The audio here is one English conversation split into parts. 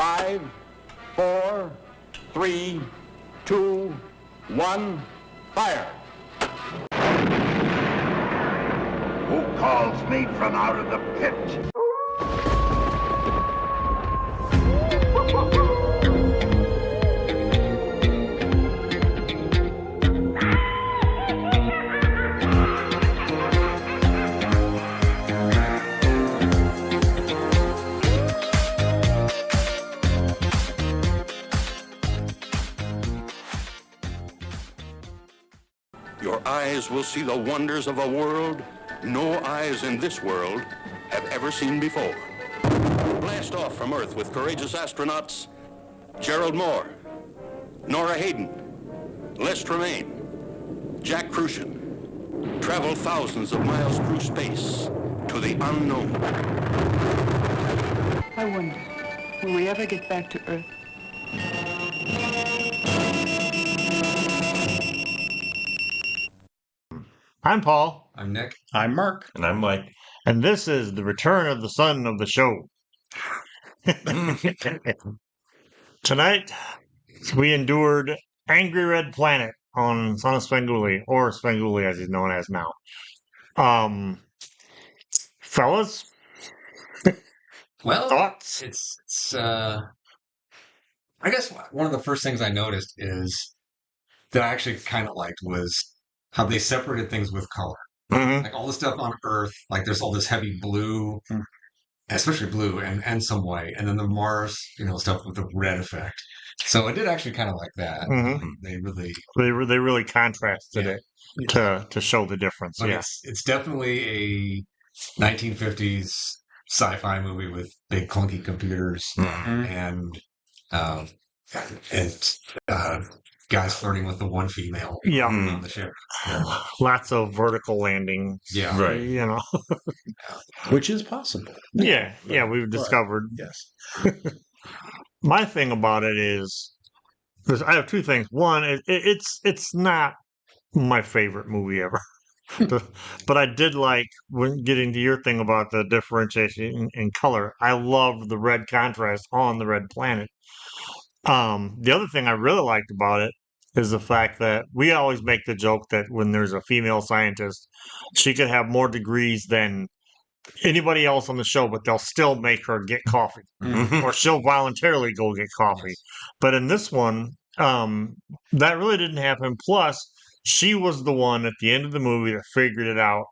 5, 4, 3, 2, 1, fire. Who calls me from out of the pit? Your eyes will see the wonders of a world no eyes in this world have ever seen before. Blast off from Earth with courageous astronauts Gerald Moore, Nora Hayden, Les Tremaine, Jack Kruschen. Travel thousands of miles through space to the unknown. I wonder, will we ever get back to Earth? I'm Paul. I'm Nick. I'm Mark. And I'm Mike. And this is the return of the son of the show. Tonight, we endured Angry Red Planet on Son of Svengoolie, or Svengoolie as he's known as now. Fellas, Well, thoughts? it's I guess one of the first things I noticed is that I actually kind of liked was how they separated things with color. Mm-hmm. Like all the stuff on Earth, like there's all this heavy blue, especially blue and some white, and then the Mars, stuff with the red effect. So I did actually kind of like that. Mm-hmm. They really, They really contrasted Yeah. it to show the difference. but Yeah. it's definitely a 1950s sci-fi movie with big clunky computers and uh, and guys flirting with the one female Yeah. on the ship. Lots of vertical landings. Yeah. Right. You know. Which is possible. Yeah, we've discovered. Yes. My thing about it is, I have two things. One, it's not my favorite movie ever, but I did like when getting to your thing about the differentiation in color. I loved the red contrast on the red planet. The other thing I really liked about it is the fact that we always make the joke that when there's a female scientist, she could have more degrees than anybody else on the show, but they'll still make her get coffee, or she'll voluntarily go get coffee. But in this one, that really didn't happen. Plus, she was the one at the end of the movie that figured out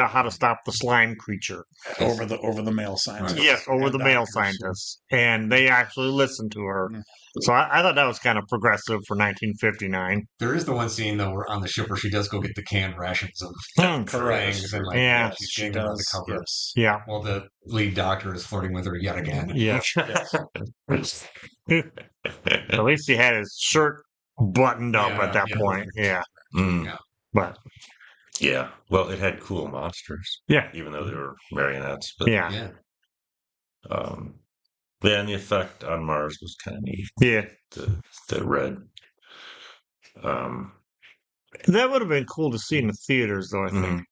how to stop the slime creature Over the male scientist. Yes, over And the male doctors. scientists, and they actually listened to her. So I thought that was kind of progressive for 1959. There is the one scene though where on the ship where she does go get the canned rations of Correct. things and Yeah. she's She getting them on the does. cover. Yes. Yeah, Well, the lead doctor is flirting with her yet again. yeah. Yes. At least he had his shirt buttoned up at that point. Yeah, Mm. but Yeah. Well, it had cool monsters, yeah, even though they were marionettes. But yeah, Yeah. then the effect on Mars was kind of neat. yeah. The red. That would have been cool to see in the theaters, though. I think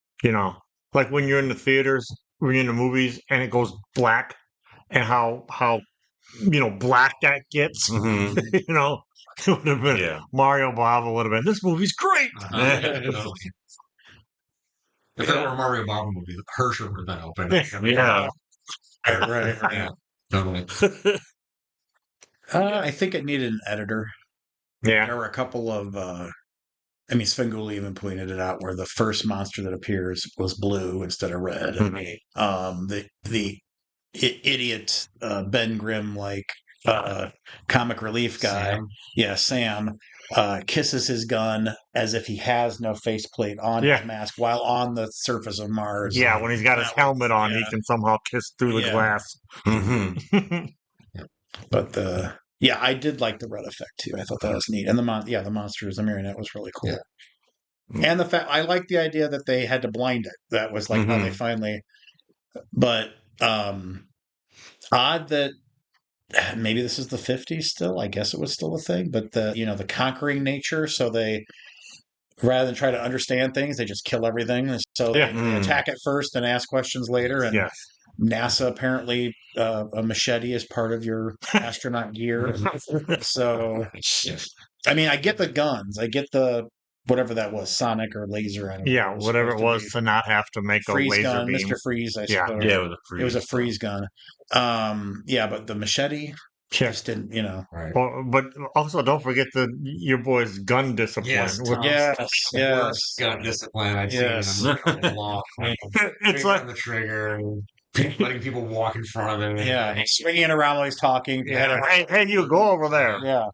like when you're in the theaters, when you're in the movies, and it goes black, and how black that gets. Mhm. It would have been Yeah. Mario Bava would have been. This movie's great. Totally. If it were a Mario Bava movie, her shirt would have been open. Yeah. Right. Yeah, totally. I think it needed an editor. Yeah, There were a couple of, Svengoolie even pointed it out where the first monster that appears was blue instead of red. The idiot Ben Grimm comic relief guy, Sam, kisses his gun as if he has no faceplate on his mask while on the surface of Mars. yeah. When he's got his helmet on, he can somehow kiss through the glass. Mm-hmm. But I did like the red effect too. I thought that was neat, and the monsters, the marionette was really cool. Yeah. And the fact I like the idea that they had to blind it. That was like how they finally. But odd that maybe this is the 50s still. I guess it was still a thing, but the conquering nature. So they rather than try to understand things, they just kill everything. So they attack it first and ask questions later. And NASA apparently a machete is part of your astronaut gear. So, I mean, I get the guns. I get the whatever that was, sonic or laser. I don't know. Yeah, whatever it was to not have to make a Freeze laser gun, beam. Mr. Freeze, I Yeah. suppose. Yeah, with a It was a freeze freeze gun. Yeah, but the machete Yeah. just didn't, you know. Right. But also, don't forget your boy's gun discipline. Yes, With- Tom. Yes, yes. Gun discipline. I've Yes. seen him a lot. it's Finger like on the trigger, letting people walk in front of him. Yeah, he's swinging around while he's talking. yeah, hey, you go over there. Yeah.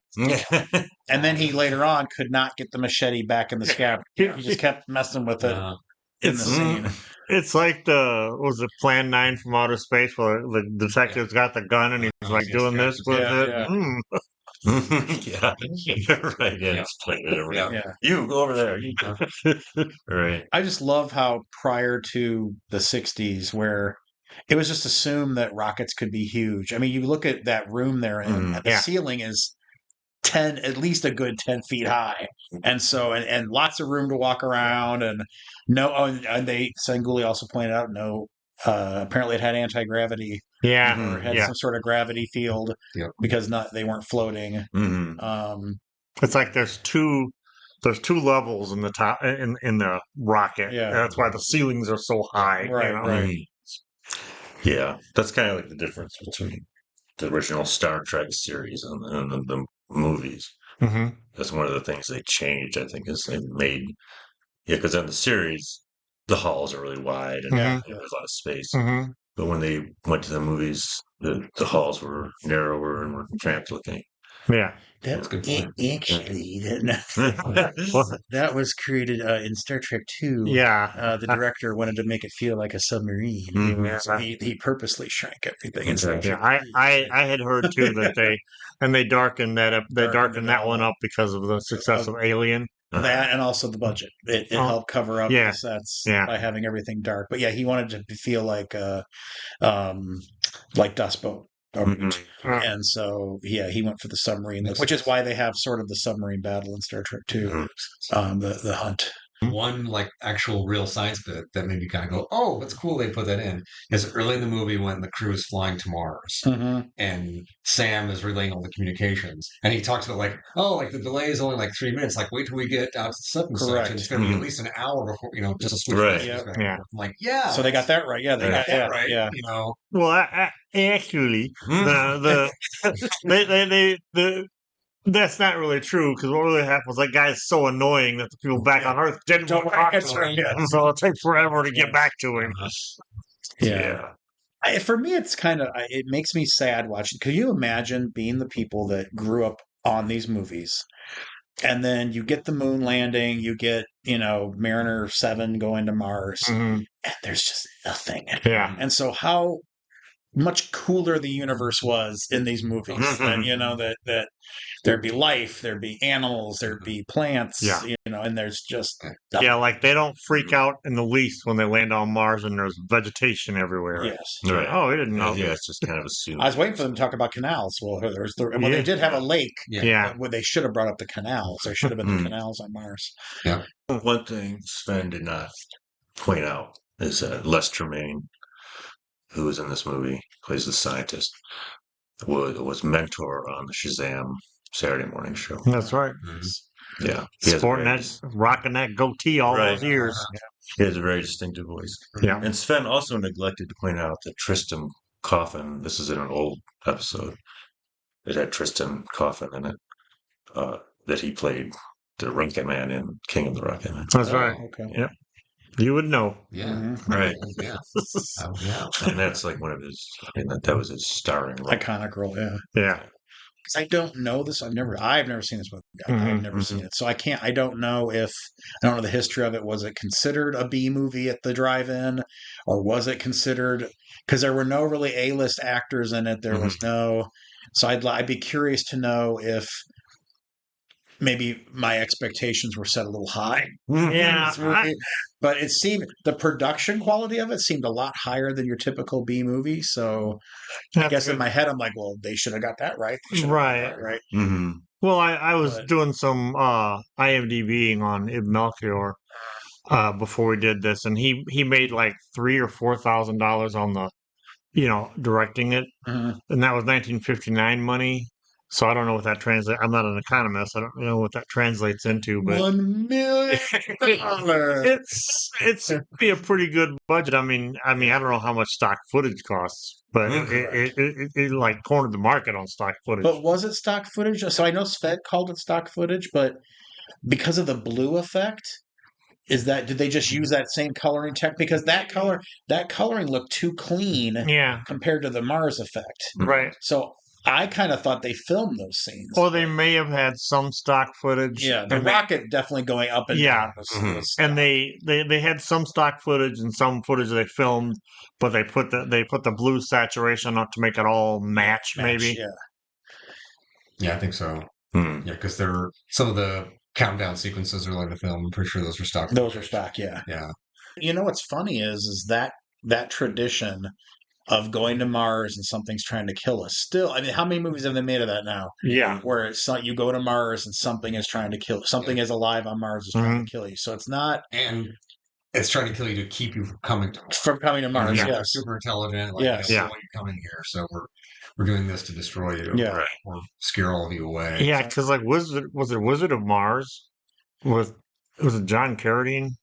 And then he later on could not get the machete back in the scabbard. He just kept messing with it in the scene. It's like was it Plan 9 from Outer Space where the detective's got the gun and he's like doing this with it. Yeah. Yeah, right. Yeah, it's playing it over there. Yeah. You go over there. You right. I just love how prior to the 60s, where it was just assumed that rockets could be huge. I mean, you look at that room they're in, and the Yeah. ceiling is 10, at least a good 10 feet high. And so, and lots of room to walk around. And Svengoolie also pointed out, apparently it had anti-gravity Yeah. or had some sort of gravity field because they weren't floating. It's like there's two levels in the top in the rocket. Yeah. That's why the ceilings are so high. Right, you know? right. Yeah, that's kind of like the difference between the original Star Trek series and the movies. Mm-hmm. That's one of the things they changed, I think, is they made, because in the series, the halls are really wide and there's a lot of space. Mm-hmm. But when they went to the movies, the halls were narrower and more cramped looking. Yeah. That's a good point. Actually, that was created in Star Trek 2. Yeah. The director wanted to make it feel like a submarine. So he purposely shrank everything. In Star Trek. I had heard too that they darkened that up. They darkened that one up because of the success of Alien. That and also the budget. It helped cover up the sets by having everything dark. But yeah, he wanted it to feel like Dust Boat. And so, he went for the submarine, which is why they have sort of the submarine battle in Star Trek 2, the hunt. One actual real science bit that made me kind of go, "Oh, that's cool." They put that in is early in the movie when the crew is flying to Mars and Sam is relaying all the communications, and he talks about the delay is only 3 minutes. Like, wait till we get out to such and such, and it's going to be at least an hour before just a switch. Right. Yeah. I'm like, yeah. So they got that right. Yeah, they got that right. Yeah. Well, actually, that's not really true because what really happened was that guy's so annoying that the people back on Earth didn't want to talk to him. So it takes forever to get back to him. Yeah. For me, it's it makes me sad watching. Could you imagine being the people that grew up on these movies? And then you get the moon landing, you get, Mariner 7 going to Mars, and there's just nothing. Yeah. And so how much cooler the universe was in these movies than, that there'd be life, there'd be animals, there'd be plants, and there's just nothing. Yeah, like they don't freak out in the least when they land on Mars and there's vegetation everywhere. Yes. Right. Oh, we didn't know. Yeah, it's just kind of assumed. I was waiting for them to talk about canals. Well, they did have a lake. Yeah. Well, they should have brought up the canals. There should have been the canals on Mars. Yeah. One thing Sven did not point out is Les Tremaine, who is in this movie, plays the scientist, was mentor on the Shazam Saturday morning show. That's right. Yeah. Rocking that goatee all those years. He has a very distinctive voice. Yeah. And Sven also neglected to point out that Tristan Coffin, this is in an old episode, it had Tristan Coffin in it, that he played the Rocket Man in King of the Rocket Man. That's right. Okay. Yep. You would know. Yeah. Right. Yeah. And that's like one of his, that was his starring role. Iconic role, yeah. Yeah. I don't know this. I've never seen this movie. I've never seen it. So I don't know the history of it. Was it considered a B movie at the drive-in, or was it considered, because there were no really A-list actors in it. There was no, so I'd be curious to know if maybe my expectations were set a little high. Yeah. But it seemed, the production quality of it seemed a lot higher than your typical B movie. So I guess in my head, I'm like, well, they should have got that right. Right. Right. Mm-hmm. Well, I was doing some IMDbing on Ibn Melchior before we did this, and he made like $3,000 or $4,000 directing it, Mhm. and that was 1959 money. So I don't know what that translates. I'm not an economist. I don't know what that translates into, but $1 million. it's be a pretty good budget. I mean, I don't know how much stock footage costs, but it like cornered the market on stock footage. But was it stock footage? So I know Sven called it stock footage, but because of the blue effect, did they just use that same coloring tech? Because that coloring looked too clean Yeah, compared to the Mars effect. right. So I kind of thought they filmed those scenes. Or they may have had some stock footage. Yeah, the rocket definitely going up and Yeah. down. Was And stock. they had some stock footage and some footage they filmed, but they put the blue saturation on to make it all match maybe. Yeah. Yeah, I think so. Hmm. Yeah, because some of the countdown sequences are like the film. I'm pretty sure those are stock. Those are stock, yeah. Yeah. You know what's funny is that tradition of going to Mars and something's trying to kill us. Still, I mean, how many movies have they made of that now? Yeah. Where you go to Mars and something is trying to kill something is alive on Mars is trying to kill you. So it's not And it's trying to kill you to keep you from coming to Mars. from coming to Mars. Yeah. They're Yes. super intelligent. Like, Yes. they don't want you coming here, so we're doing this to destroy you. Yeah. Or scare all of you away. Yeah, because like was it Wizard of Mars? Was it John Carradine?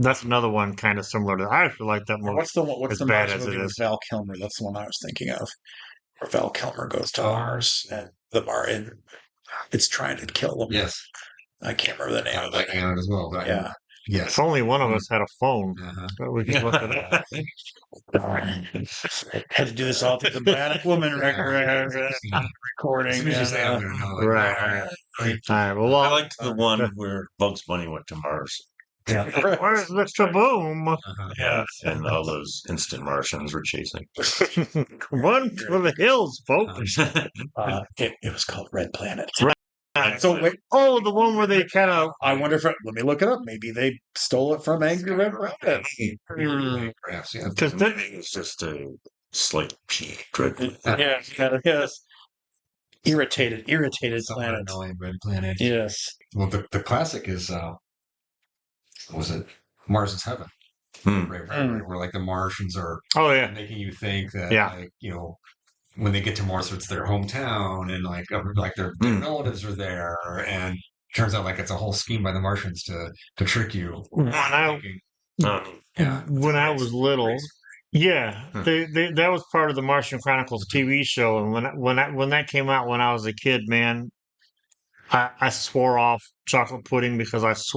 That's another one kind of similar to. I actually like that movie. What's as the bad Mars as it movie with is. Val Kilmer? That's the one I was thinking of. Where Val Kilmer goes to Mars and and it's trying to kill him. Yes. I can't remember the name I of like it. it as well. But Yeah. yes. If only one of us had a phone, Uh-huh. we could look it up. Had to do this all through the Bionic Woman recording. As soon as you say it, I'm gonna know. Like, Right. All right. Well, I liked the one where Bugs Bunny went to Mars. where's Mr. Boom? Uh-huh. Yeah, and all those instant Martians were chasing. Run for the hills, folks. It was called Red Planet. Right. So wait, Oh, the one where they kind of. I wonder if let me look it up. Maybe they stole it from Angry Red Planet. Perhaps, yeah. Because It's just a slight dreadful. Yes. Irritated Somewhat planet. annoying Red Planet. Yes. Well, the classic is was it Mars is Heaven? Hmm. Right, where like the Martians are Oh yeah. making you think that Yeah. like, when they get to Mars, it's their hometown and like their relatives are there, and turns out like it's a whole scheme by the Martians to trick you. When I was little, yeah, that was part of the Martian Chronicles TV show, and when that came out when I was a kid, man, I swore off chocolate pudding because that's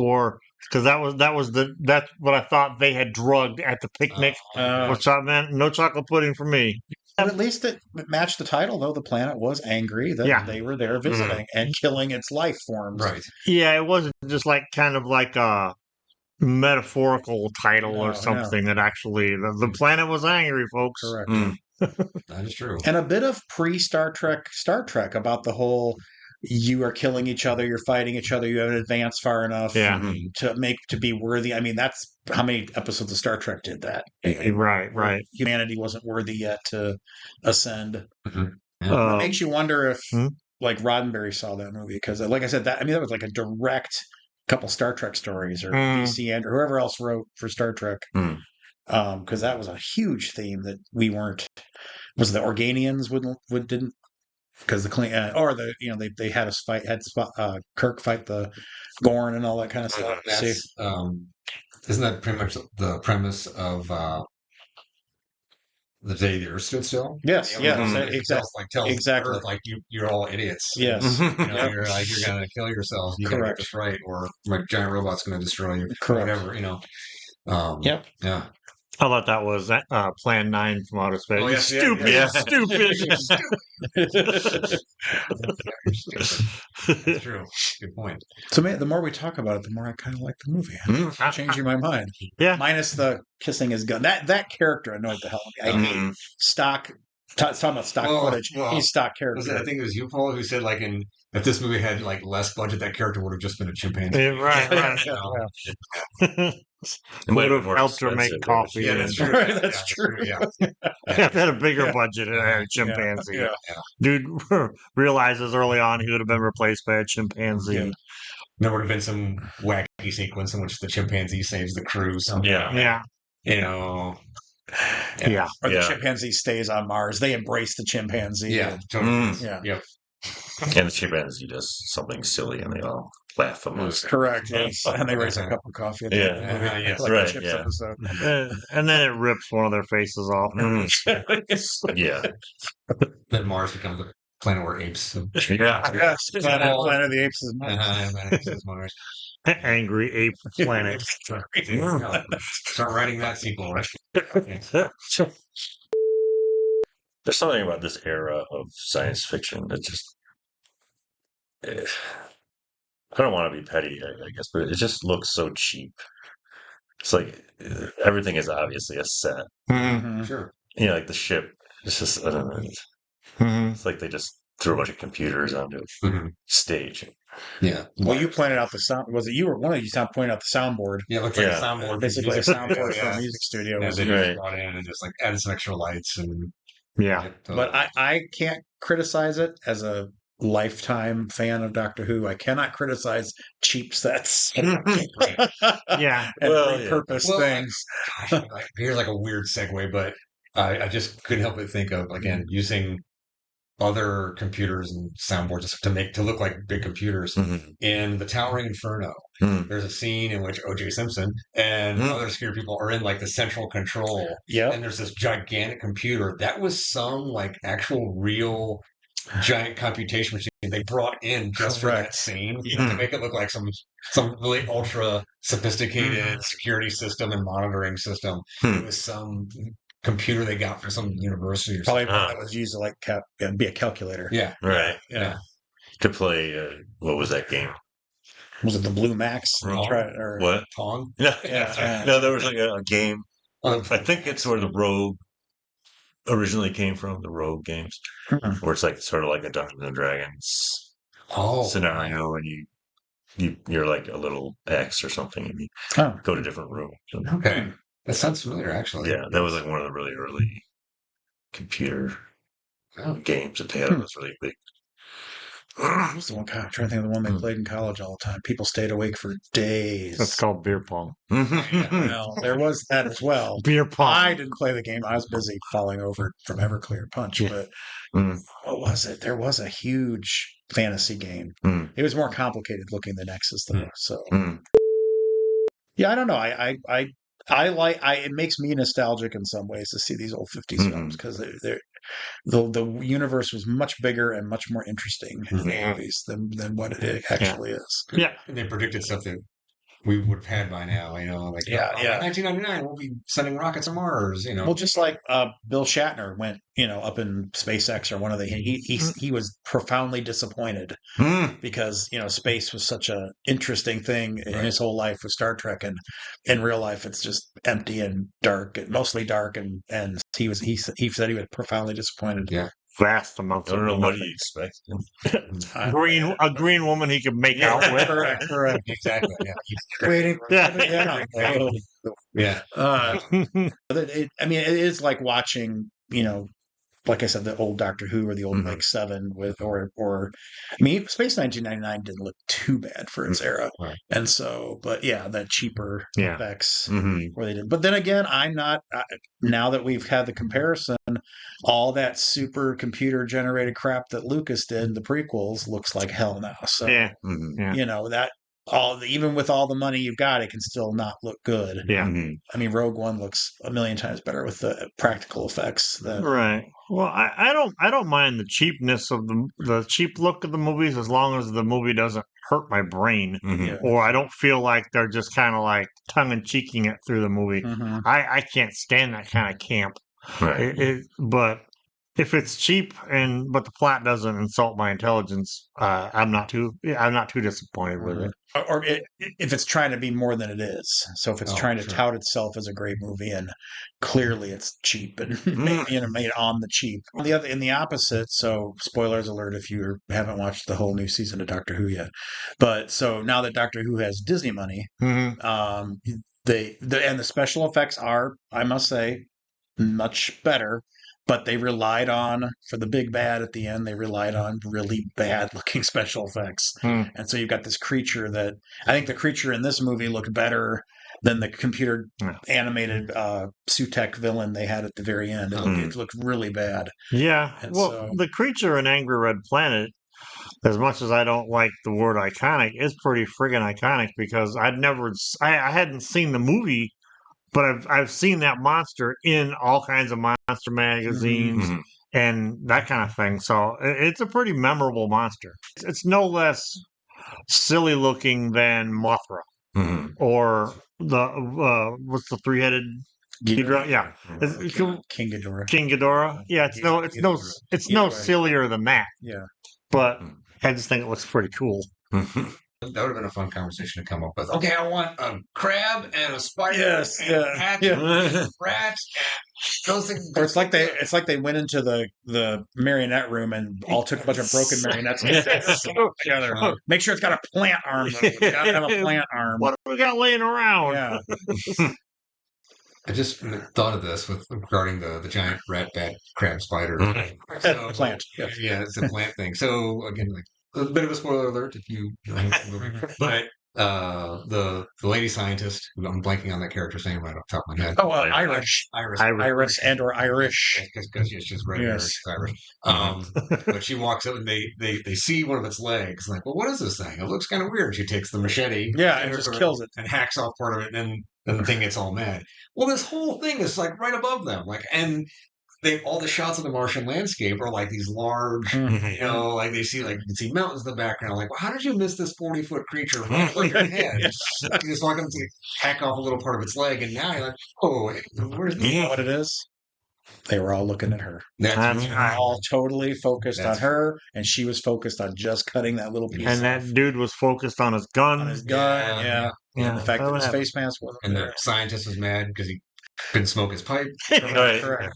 what I thought they had drugged at the picnic. Which I meant no chocolate pudding for me. But at least it matched the title, though. The planet was angry that they were there visiting and killing its life forms. Right. Yeah, it wasn't just like kind of like a metaphorical title or something that actually the planet was angry, folks. Correct. That is true. And a bit of pre-Star Trek about the whole you are killing each other, you're fighting each other, you haven't advanced far enough to be worthy. I mean, that's how many episodes of Star Trek did that. Right. Humanity wasn't worthy yet to ascend. Mm-hmm. It makes you wonder if like Roddenberry saw that movie because, like I said, that was like a direct couple Star Trek stories, or DC and or whoever else wrote for Star Trek, because that was a huge theme that we weren't. Was the Organians didn't. Because they had us fight, Kirk fight the Gorn and all that kind of stuff. That's, isn't that pretty much the premise of the day the Earth stood still? Yes, exactly. Exactly. Earth, like you're all idiots. Yes, you're gonna kill yourselves. You gotta get this right, or my giant robot's gonna destroy you. Correct. Whatever. Yep. Yeah. I thought that was Plan 9 from outer space. Oh, yes, stupid. That's true. Good point. So, man, the more we talk about it, the more I kind of like the movie. Changing my mind. Yeah. Minus the kissing his gun. That character annoyed the hell out of me. I hate stock. Talking about stock footage. He's stock character. I think it was you, Paul, who said like if this movie had like less budget, that character would have just been a chimpanzee. Right. Would have helped her make coffee. Yeah, that's true. That's true. Yeah. If had a bigger budget, it had a chimpanzee. Yeah. Dude realizes early on he would have been replaced by a chimpanzee. Yeah. There would have been some wacky sequence in which the chimpanzee saves the crew. Yeah. Yeah. Or the Yeah. chimpanzee stays on Mars. They embrace the chimpanzee. Yeah, and- totally. Yeah. Yep. And the chimpanzee does something silly, and they all laugh amongst. Correct. Yes. And they raise a cup of coffee at the end of the movie. Yes, like right, a Chips yeah. episode. And then it rips one of their faces off. Yeah. Then Mars becomes a planet where apes. Yeah. Yes. Planet of the Apes is Mars. Says Mars. Angry ape planet. Start writing that sequel, right? There's something about this era of science fiction that just. I don't want to be petty, I guess, but it just looks so cheap. It's like everything is obviously a set. Mm-hmm. Sure. You know, like the ship. It's just, I don't know. Mm-hmm. It's like they just threw a bunch of computers onto a stage. Yeah. Well, you pointed out the sound. Was it you or one of you pointed out the soundboard? Yeah, it looks like a Yeah. soundboard. Basically, a soundboard for Yeah. a music studio. Yeah, was they it? just Right. brought in and just like added some extra lights and Yeah. But I can't criticize it as a lifetime fan of Doctor Who. I cannot criticize cheap sets. Yeah. And Well, yeah. repurposed Well, things. gosh, here's like a weird segue, but I just couldn't help but think of again using other computers and soundboards to look like big computers. Mhm. In the Towering Inferno, Mhm. there's a scene in which O.J. Simpson and other security people are in like the central control, Yep. and there's this gigantic computer that was some like actual real giant computation machine they brought in just for that Correct. scene to make it look like some really ultra sophisticated security system and monitoring system. It was some computer they got from some university or Probably something. one that was used to like be a calculator. Yeah, Right. Yeah. To play, what was that game? Was it the Blue Max? Wrong. Or, What? Pong. No, Yeah. no, there was like a game. Oh, I think it's where the Rogue originally came from, the Rogue games, where it's like sort of like a Dungeons and Dragons oh, scenario, and you're like a little X or something, and you Oh. go to different rooms. And, okay. That sounds familiar, actually. yeah, that was like one of the really early computer games that they had. It was really big. What was the one? God, I'm trying to think of the one they played in college all the time. People stayed awake for days. That's called beer pong. Well, there was that as well. Beer pong. I didn't play the game. I was busy falling over from Everclear Punch. Yeah. But Mm. what was it? There was a huge fantasy game. Mm. It was more complicated looking than Nexus, though. So Mm. yeah, I don't know. I like. It makes me nostalgic in some ways to see these old 50s films because the universe was much bigger and much more interesting in the movies than what it actually is. Yeah. And they predicted stuff that we would have had by now, like, Yeah, yeah. 1999, we'll be sending rockets to Mars, Well, just like Bill Shatner went, up in SpaceX or one of the he was profoundly disappointed because space was such a interesting thing in his whole life with Star Trek, and in real life it's just empty and dark, mostly dark, and he said he was profoundly disappointed. Yeah. Vast amounts I don't of know what nothing. you expect. A green woman he could make out with. Correct. Exactly. Yeah. Waiting. Yeah. Yeah. It is like watching, like I said, the old Doctor Who or the old like Seven Space 1999 didn't look too bad for its era, Right. and so, but yeah, that cheaper Yeah. effects Mm-hmm. where they did. But then again, I'm not. Now that we've had the comparison, all that super computer generated crap that Lucas did in the prequels looks like hell now. So Yeah. Mm-hmm. that even with all the money you've got, it can still not look good. Yeah. Mm-hmm. I mean, Rogue One looks a million times better with the practical effects. Right. Well, I don't mind the cheapness of the cheap look of the movies as long as the movie doesn't hurt my brain, Mm-hmm. or I don't feel like they're just kind of like tongue in cheeking it through the movie. Mhm. I can't stand that kind of camp. Right. But if it's cheap but the plot doesn't insult my intelligence, I'm not too disappointed with it. Or if it's trying to be more than it is. So if it's trying to tout itself as a great movie and clearly it's cheap and made on the cheap. In the opposite, so spoilers alert if you haven't watched the whole new season of Doctor Who yet. But so now that Doctor Who has Disney money, the special effects are, I must say, much better. But they relied on, for the big bad at the end, they relied on really bad looking special effects. And so you've got this creature that, I think the creature in this movie looked better than the computer Yeah. animated Sutek villain they had at the very end. It looked really bad. Yeah. And Well, so- the creature in Angry Red Planet, as much as I don't like the word iconic, is pretty friggin' iconic because I hadn't seen the movie, but I've seen that monster in all kinds of monster magazines and that kind of thing. So it's a pretty memorable monster. It's no less silly looking than Mothra or the what's the three-headed Ghidorah? Yeah, King Ghidorah. King Ghidorah. Yeah, it's no sillier than that. Yeah. But I just think it looks pretty cool. That would have been a fun conversation to come up with. Okay, I want a crab and a spider Yes, and yeah, a hatchet yeah. and rats and those things. Or it's like they went into the marionette room and all took a bunch of broken marionettes and together. Make sure it's got a plant arm though. It's got to have a plant arm. What do we got laying around? Yeah. I just thought of this regarding the giant rat bat crab spider. So, Plant. Yes. Yeah, it's a plant thing. So again, like a bit of a spoiler alert if you haven't seen the movie. But the lady scientist, who I'm blanking on that character's name right off the top of my head. Oh, Irish and or Irish. Because she's red hair, Yes. she's Irish. But she walks up and they see one of its legs. Like, well, what is this thing? It looks kind of weird. She takes the machete, Yeah, and just kills it and hacks off part of it, and then the thing gets all mad. Well, this whole thing is like right above them, like, and all the shots of the Martian landscape are like these large, like they see, like you can see mountains in the background. Like, well, how did you miss this 40-foot creature right over your head? You just want them to hack off a little part of its leg, and now you're like, oh, where's this? You know what it is? They were all looking at her. That's They were all totally focused on her, and she was focused on just cutting that little piece. And that dude was focused on his gun. On his gun, yeah. And the fact that his face mask wasn't and there. the scientist was mad because he couldn't smoke his pipe. Right. Correct.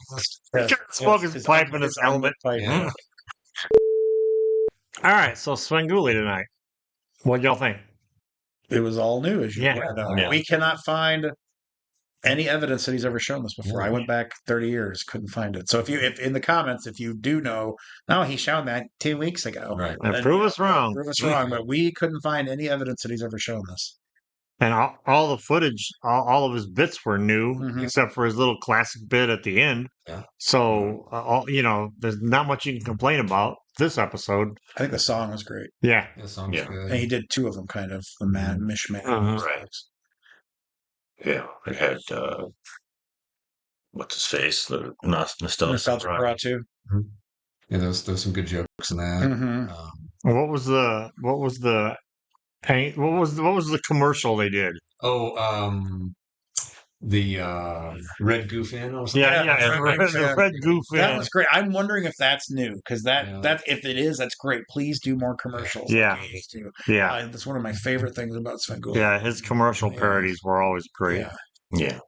Smoke his pipe in his helmet. Pipe. Yeah. All right, so Svengoolie tonight. What y'all think? It was all new, as you Yeah. pointed out. Yeah. We cannot find any evidence that he's ever shown this before. I went back 30 years, couldn't find it. So if in the comments, if you do know, no, he shown that 2 weeks ago. Right. And Then, prove us wrong. Prove us wrong, but we couldn't find any evidence that he's ever shown this. And all the footage, all of his bits were new, Mhm. except for his little classic bit at the end. Yeah. So, there's not much you can complain about this episode. I think the song was great. Yeah. The song's Yeah. good. And he did two of them, kind of, the mishmash. Right. Yeah, it had what's his face? The nostalgia. Nostalgic Bra, too. Yeah, there's some good jokes in that. Mm-hmm. What was the commercial they did? The Red Goof In or something. Yeah, red goof That in. was great. I'm wondering if that's new, because Yeah. that if it is, that's great. Please do more commercials. Yeah. like you used to. Yeah, That's one of my favorite things about Svengoolie. yeah. His commercial Yeah. parodies were always great. Yeah. Yeah.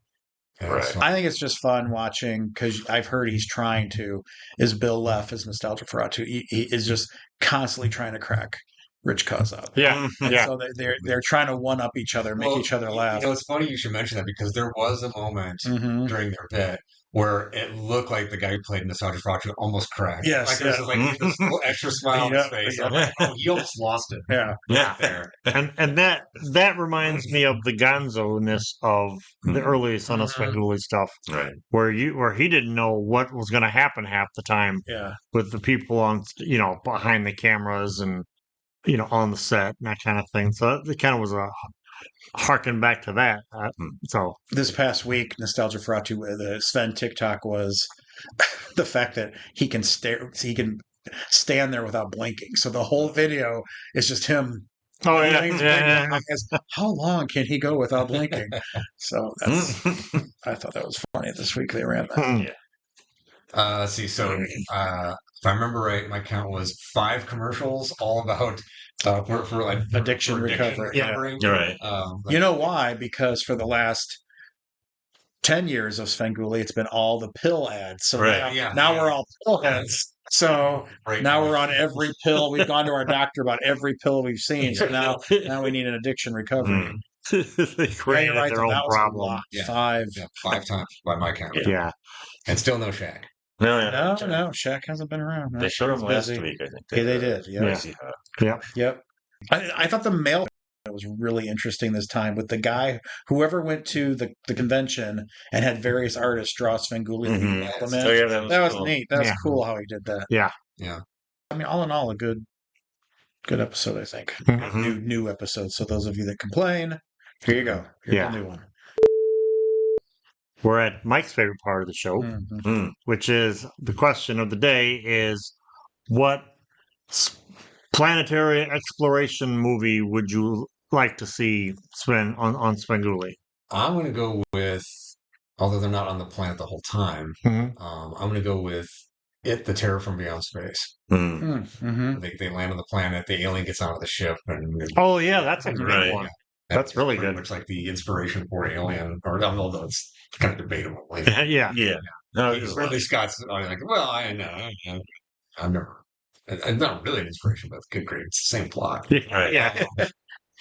Yeah, Right. so- I think it's just fun watching, because I've heard he's trying to, is Bill Leff, is Nostalgia Ferratu. He is just constantly trying to crack Rich Cuz up. Yeah, And yeah. so they're trying to one up each other, make Well, each other laugh. It's funny you should mention that because there was a moment Mhm. during their bit where it looked like the guy who played Nostalgia Fracture almost cracked. Yes, Like, there's like this little extra smile on his Yeah, face. yeah. I'm like, oh, he almost lost it. Yeah. Yeah. There. And that reminds me of the gonzo-ness of the early Son of Mhm. Svengoolie stuff, Right. where he didn't know what was going to happen half the time Yeah. with the people on, behind the cameras and, on the set and that kind of thing. So it kind of was a harken back to that. So This past week, Nostalgia Ferratu, the Sven TikTok was the fact that he can stand there without blinking. So the whole video is just him. Oh yeah, He's yeah, blinking. How long can he go without blinking? So I thought that was funny. This week they ran that. yeah. Let's see. So, if I remember right, my count was 5 commercials, all about for like Addiction recovery. Yeah. You're right. You know why? Because for the last 10 years of Svengoolie, it's been all the pill ads. So Right. now we're all pill heads. So Right. now we're on every pill. We've gone to our doctor about every pill we've seen. So now we need an addiction recovery. They Yeah, created you're right, their though, own that was a problem. lot. Yeah. 5. 5 times by my count, Yeah. and still no Shaq. No, yeah. No, Shaq hasn't been around. They showed him He's last busy. week, I think. Yeah, they did. Yeah. Yeah. Yep. I thought the male was was really interesting this time with the guy, whoever went to the convention and had various artists draw Svengoolie Mhm. mail them in. Oh, yeah, that was cool. neat. That was Yeah. cool how he did that. Yeah. Yeah. I mean, all in all, a good episode, I think. Mhm. New episode. So those of you that complain, here you go. Here's Yeah. the new one. We're at Mike's favorite part of the show, Mhm. which is the question of the day is what planetary exploration movie would you like to see Sven on Svengoolie? I'm going to go with, although they're not on the planet the whole time, Mhm. I'm going to go with The Terror from Beyond Space. Mm. Mhm. They land on the planet, the alien gets out of the ship, and Oh yeah, that's a good Right. one. that's That's really pretty good. much like the inspiration for Alien, or although it's kind of debatable. Like, Yeah. Yeah. No, it is a lot. Ridley Scott's like, well, I know, I've never, it's not really an inspiration, but good, great, it's the same plot. Right. Yeah.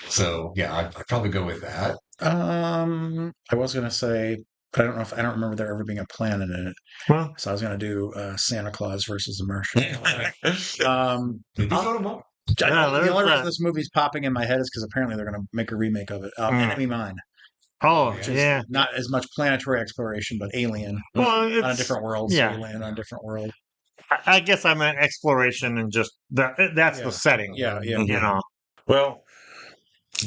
So yeah, I'd probably go with that. I was gonna say, but I don't remember there ever being a planet in it. Well, So I was gonna do Santa Claus versus the Martian. Did you go to Mo? Yeah, the there's only reason that. this movie's popping in my head is because apparently they're gonna make a remake of it. Enemy Mine. Oh yeah. Which is yeah. not as much planetary exploration, but alien Well, on a it's different world. yeah. So you land on a different world. I guess I meant exploration and just that's Yeah. the setting. Yeah, yeah. You know. Well,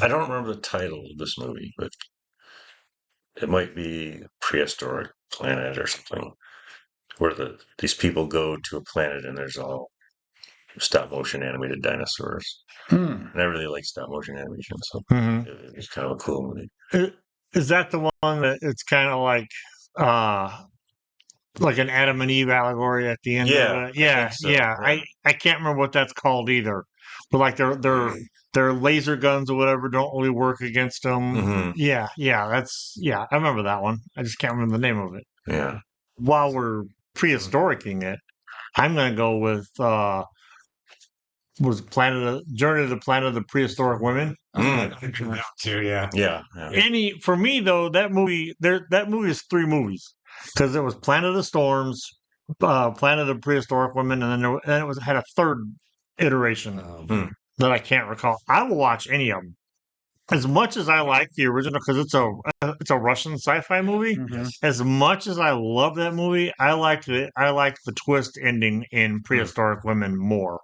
I don't remember the title of this movie, but it might be Prehistoric Planet or something, where these people go to a planet and there's all stop motion animated dinosaurs. Hmm. And I really like stop motion animation, so Mhm. it's kind of a cool movie. Is that the one that it's kind of like an Adam and Eve allegory at the end Yeah, of I it? Yeah, think so, yeah. yeah. I can't remember what that's called either. But like their laser guns or whatever don't really work against them. Mhm. Yeah, I remember that one. I just can't remember the name of it. Yeah. While we're prehistoricing it, I'm gonna go with was Journey to the Planet of the Prehistoric Women. Too, yeah. Yeah. For me though, that movie is three movies because it was Planet of the Storms, Planet of the Prehistoric Women, and then it had a third iteration that I can't recall. I will watch any of them as much as I like the original because it's a Russian sci-fi movie. Mhm. As much as I love that movie, I liked the twist ending in Prehistoric Women more.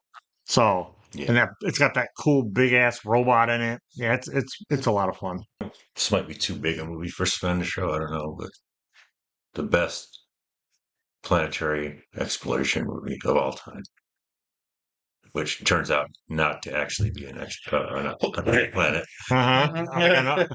So. Yeah. And it's got that cool big ass robot in it. Yeah, it's a lot of fun. This might be too big a movie for Sven to show. I don't know, but the best planetary exploration movie of all time, which turns out not to actually be an planet. Uh-huh.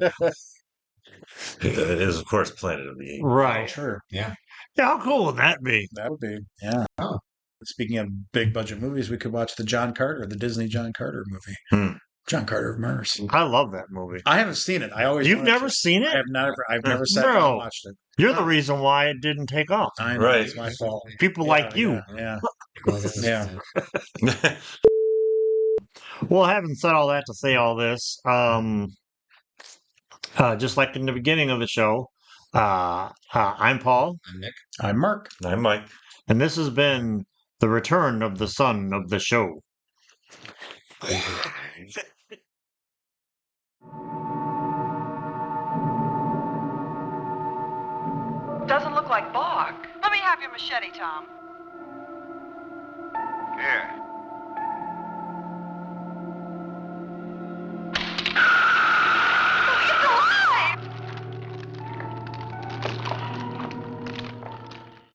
It is, of course, Planet of the Apes. Right. Sure. Yeah. Yeah, how cool would that be? That would be. Yeah. Oh. Speaking of big budget movies, we could watch the Disney John Carter movie. John Carter of Mars. I love that movie. I haven't seen it. I always You've wanted never to. seen it? I've never sat down Bro. and watched it. You're the reason why it didn't take off. I know. Right. It's my fault. People like you. Yeah. Yeah. Well, having said all that to say all this, just like in the beginning of the show, I'm Paul. I'm Nick. I'm Mark. I'm Mike. And this has been the return of the son of the show. Doesn't look like bark. Let me have your machete, Tom. Here.